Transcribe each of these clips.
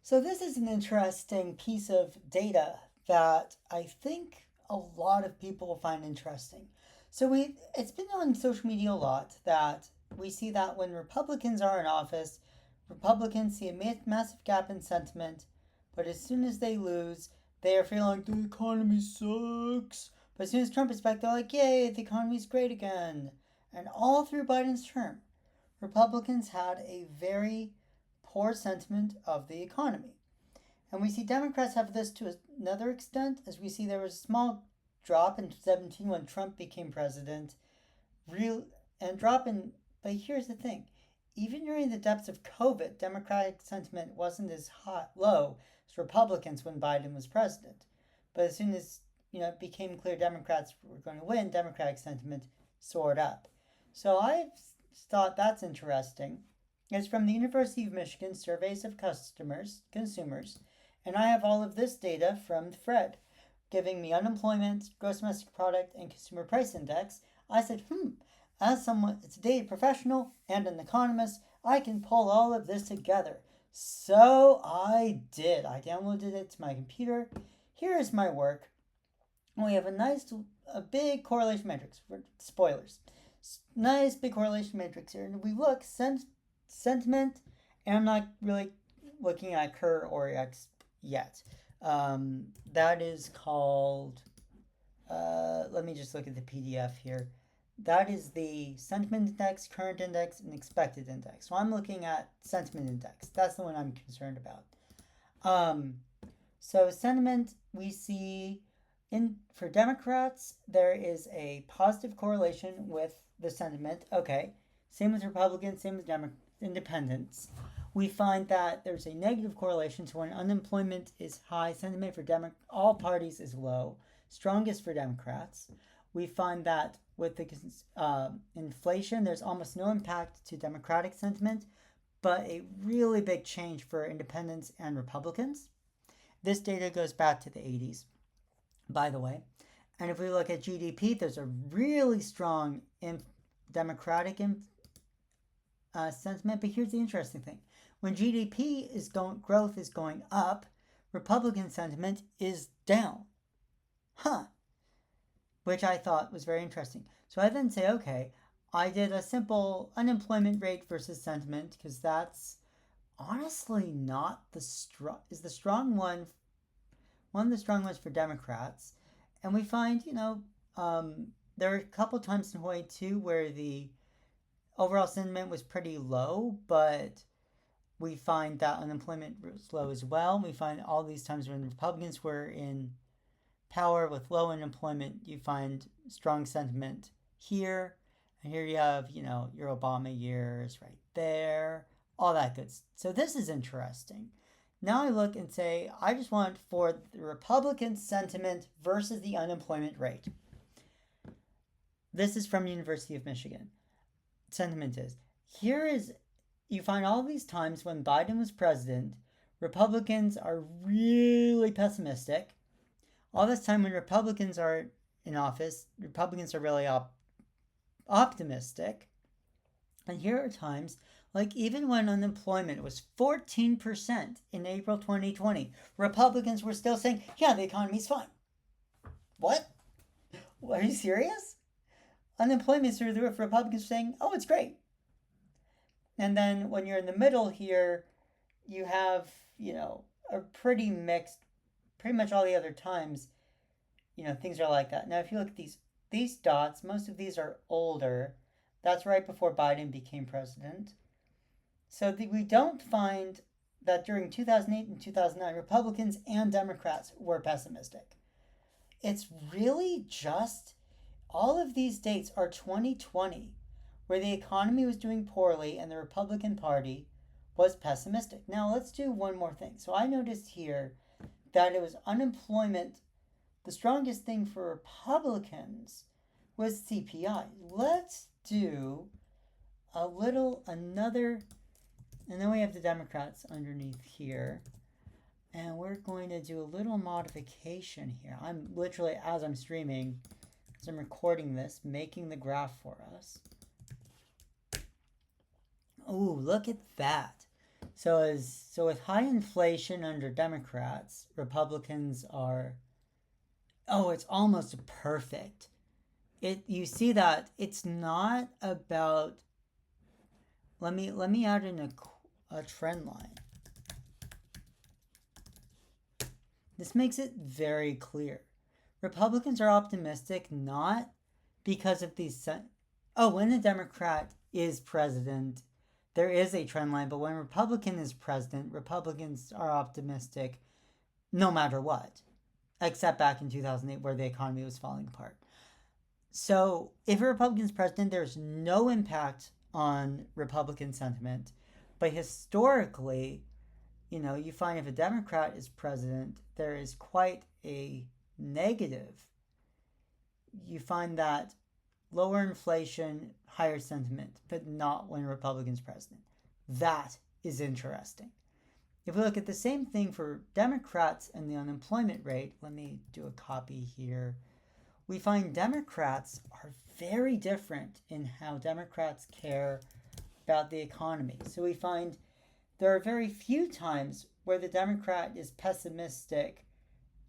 So this is an interesting piece of data that I think a lot of people will find interesting. It's been on social media a lot that we see that when Republicans are in office, Republicans see a massive gap in sentiment, but as soon as they lose, they are feeling like the economy sucks. But as soon as Trump is back, they're like, yay, the economy's great again. And all through Biden's term, Republicans had a very poor sentiment of the economy. And we see Democrats have this to another extent, as we see there was a small drop in 17 when Trump became president. Real and drop in, but here's the thing: even during the depths of COVID, Democratic sentiment wasn't as low as Republicans when Biden was president. But as soon as it became clear Democrats were going to win, Democratic sentiment soared up. So I thought that's interesting. It's from the University of Michigan surveys of consumers, and I have all of this data from Fred, giving me unemployment, gross domestic product, and consumer price index. I said, as someone, it's a data professional and an economist, I can pull all of this together. So I did. I downloaded it to my computer. Here is my work. We have a big correlation matrix. Spoilers. Nice big correlation matrix here. And we look sentiment, and I'm not really looking at Kerr or X yet. That is called, let me just look at the PDF here. That is the sentiment index, current index, and expected index. So I'm looking at sentiment index. That's the one I'm concerned about. Um, so sentiment, we see for Democrats, there is a positive correlation with the sentiment. Okay, same with Republicans, same with independents. We find that there's a negative correlation. So when unemployment is high, sentiment for all parties is low, strongest for Democrats. We find that with the inflation, there's almost no impact to Democratic sentiment, but a really big change for independents and Republicans. This data goes back to the 80s, by the way. And if we look at GDP, there's a really strong Democratic sentiment. But here's the interesting thing: when GDP growth is going up, Republican sentiment is down. Which I thought was very interesting. So I then say, okay, I did a simple unemployment rate versus sentiment, because that's honestly not the strong one of the strong ones for Democrats. And we find, there are a couple times in Hawaii too where the overall sentiment was pretty low, but we find that unemployment was low as well. We find all these times when Republicans were in power with low unemployment, you find strong sentiment here. And here you have, your Obama years right there, all that good. So this is interesting. Now I look and say, I just want for the Republican sentiment versus the unemployment rate. This is from University of Michigan. Sentiment is, you find all these times when Biden was president, Republicans are really pessimistic. All this time when Republicans are in office, Republicans are really optimistic. And here are times, like even when unemployment was 14% in April 2020, Republicans were still saying, yeah, the economy's fine. What? Are you serious? Unemployment's through the roof. Republicans are saying, oh, it's great. And then when you're in the middle here, you have, a pretty mixed, pretty much all the other times, things are like that. Now, if you look at these dots, most of these are older. That's right before Biden became president. So we don't find that during 2008 and 2009, Republicans and Democrats were pessimistic. It's really just all of these dates are 2020, where the economy was doing poorly and the Republican Party was pessimistic. Now, let's do one more thing. So I noticed here that it was unemployment. The strongest thing for Republicans was CPI. Let's do another, and then we have the Democrats underneath here. And we're going to do a little modification here. I'm literally, as I'm streaming, as I'm recording this, making the graph for us. Oh, look at that. So with high inflation under Democrats, Republicans are, oh, it's almost perfect. You see that it's not about, let me add in a trend line. This makes it very clear. Republicans are optimistic not because of these. When a Democrat is president, there is a trend line, but when a Republican is president, Republicans are optimistic no matter what, except back in 2008 where the economy was falling apart. So if a Republican is president, there's no impact on Republican sentiment. But historically, you find if a Democrat is president, there is quite a negative. You find that lower inflation, higher sentiment, but not when a Republican's president. That is interesting. If we look at the same thing for Democrats and the unemployment rate, let me do a copy here. We find Democrats are very different in how Democrats care about the economy. So we find there are very few times where the Democrat is pessimistic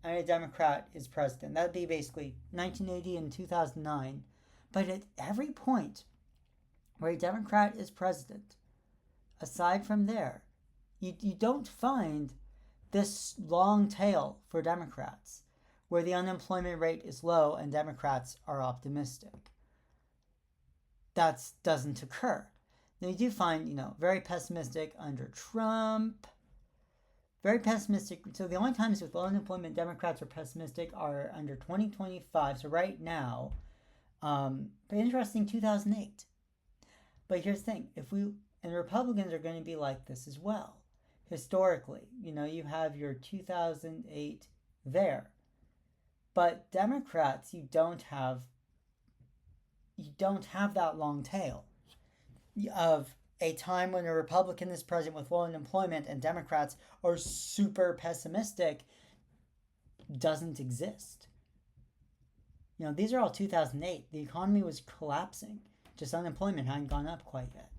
and a Democrat is president. That'd be basically 1980 and 2009. But at every point where a Democrat is president, aside from there, you don't find this long tail for Democrats where the unemployment rate is low and Democrats are optimistic. That doesn't occur. Now you do find, very pessimistic under Trump. Very pessimistic. So the only times with low unemployment Democrats are pessimistic are under 2025. So right now, but interesting, 2008. But here's the thing: and Republicans are going to be like this as well. Historically, you have your 2008 there, but Democrats, you don't have that long tail of a time when a Republican is president with low unemployment and Democrats are super pessimistic. Doesn't exist. These are all 2008. The economy was collapsing. Just unemployment hadn't gone up quite yet.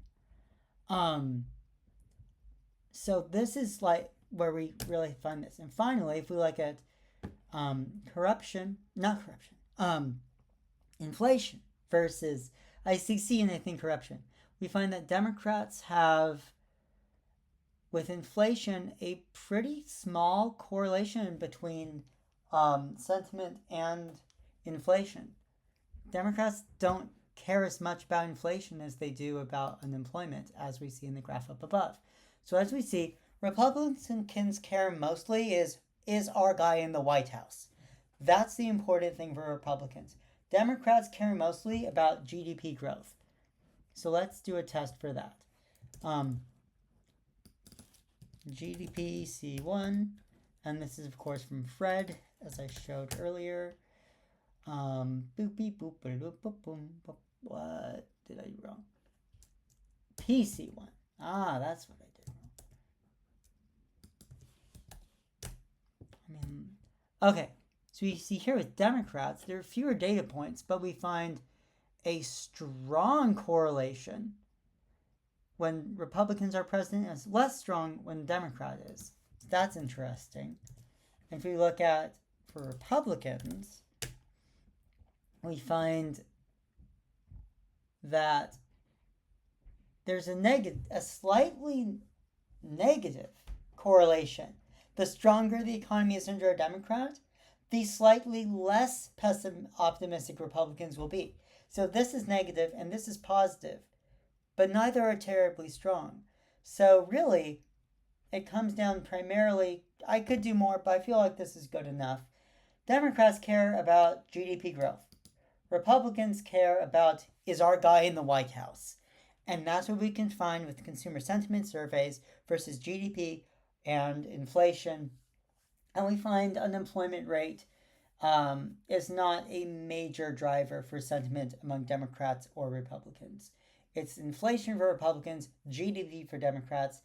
So this is like where we really find this. And finally, if we look at inflation versus ICC and I think corruption, we find that Democrats have, with inflation, a pretty small correlation between sentiment and inflation. Democrats don't care as much about inflation as they do about unemployment, as we see in the graph up above. So as we see, Republicans care mostly is our guy in the White House. That's the important thing for Republicans. Democrats care mostly about GDP growth. So let's do a test for that. GDP C1, and this is of course from Fred, as I showed earlier. What did I do wrong? PC1. That's what I did wrong. Okay, so you see here with Democrats, there are fewer data points, but we find a strong correlation when Republicans are president, and it's less strong when Democrat is. So that's interesting. And if we look at for Republicans, we find that there's a slightly negative correlation. The stronger the economy is under a Democrat, the slightly less optimistic Republicans will be. So this is negative and this is positive, but neither are terribly strong. So really, it comes down primarily, I could do more, but I feel like this is good enough. Democrats care about GDP growth. Republicans care about, is our guy in the White House? And that's what we can find with consumer sentiment surveys versus GDP and inflation. And we find unemployment rate is not a major driver for sentiment among Democrats or Republicans. It's inflation for Republicans, GDP for Democrats,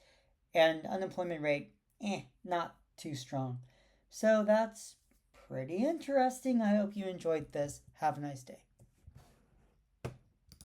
and unemployment rate, not too strong. So that's pretty interesting. I hope you enjoyed this. Have a nice day.